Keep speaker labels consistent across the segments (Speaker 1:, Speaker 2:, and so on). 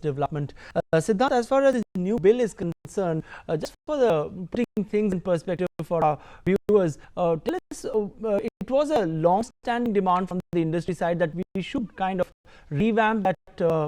Speaker 1: development. Sidhant, as far as the new bill is concerned, just for the putting things in perspective for our viewers, tell us, it was a long-standing demand from the industry side that we should kind of revamp that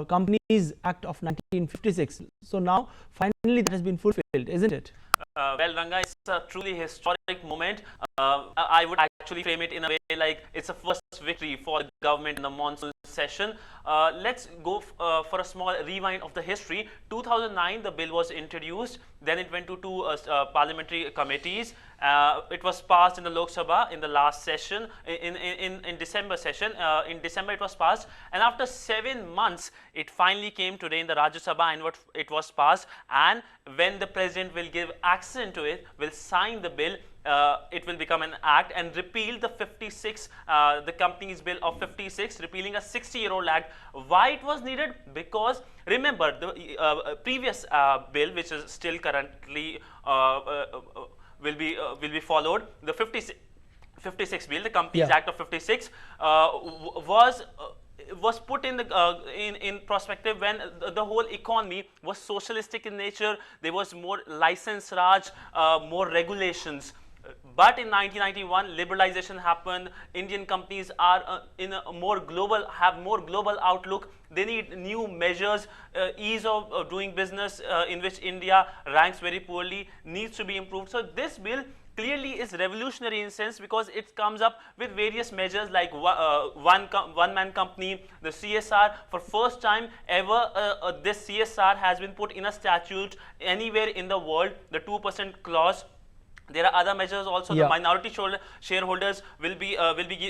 Speaker 1: Companies Act of 1956. So now, finally, that has been fulfilled, isn't it?
Speaker 2: Well, Ranga, it's a truly historic moment. I would actually frame it in a way like it's a first victory for the government in the monsoon session. Let's go for a small rewind of the history. 2009, the bill was introduced. Then it went to two parliamentary committees. It was passed in the Lok Sabha in the last session, in December session. In December, it was passed. And after 7 months, it finally came today in the Rajya Sabha and it was passed. And when the president will give accent to it, will sign the bill, it will become an act and repeal the the Companies Bill of 56, repealing a 60-year-old act. Why it was needed? Because remember the previous bill, which is still currently will be followed. The 56 bill, the Companies Act of 56, was put in the in perspective when the whole economy was socialistic in nature. There was more license raj, more regulations. But in 1991, liberalization happened. Indian companies are in a have more global outlook. They need new measures. Ease of doing business, in which India ranks very poorly, needs to be improved. So this bill clearly is revolutionary in a sense because it comes up with various measures like one-man company, the CSR. For first time ever, this CSR has been put in a statute anywhere in the world, the 2% clause. There are other measures also. The minority shareholders will be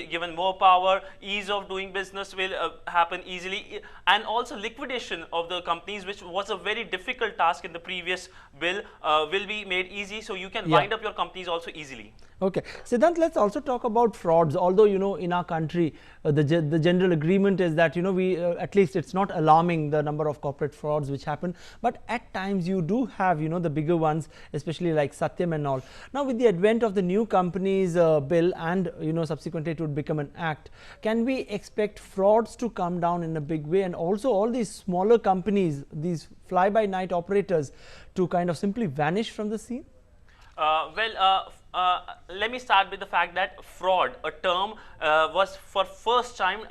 Speaker 2: given more power. Ease of doing business will happen easily, and also liquidation of the companies, which was a very difficult task in the previous bill, will be made easy. So you can wind up your companies also easily.
Speaker 1: Okay, Sidhant, let's also talk about frauds. Although in our country, the general agreement is that we at least it's not alarming the number of corporate frauds which happen. But at times you do have the bigger ones, especially like Satyam and all. Now with the advent of the new Companies Bill and subsequently it would become an act, can we expect frauds to come down in a big way, and also all these smaller companies, these fly-by-night operators, to kind of simply vanish from the scene?
Speaker 2: Let me start with the fact that fraud, a term, was for first time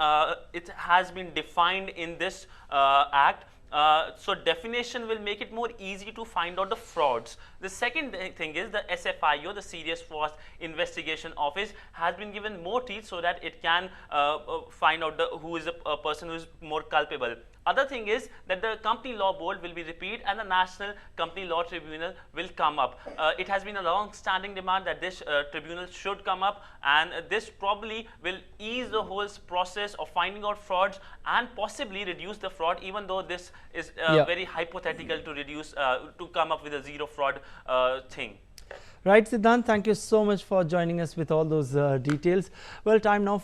Speaker 2: it has been defined in this act. So definition will make it more easy to find out the frauds. The second thing is the SFIO, the Serious Fraud Investigation Office, has been given more teeth so that it can find out who is a person who is more culpable. Other thing is that the Company Law Board will be repeated and the National Company Law Tribunal will come up. It has been a long-standing demand that this tribunal should come up, and this probably will ease the whole process of finding out frauds and possibly reduce the fraud, even though this is very hypothetical to reduce, to come up with a zero fraud thing.
Speaker 1: Right, Sidhant, thank you so much for joining us with all those details. Well, time now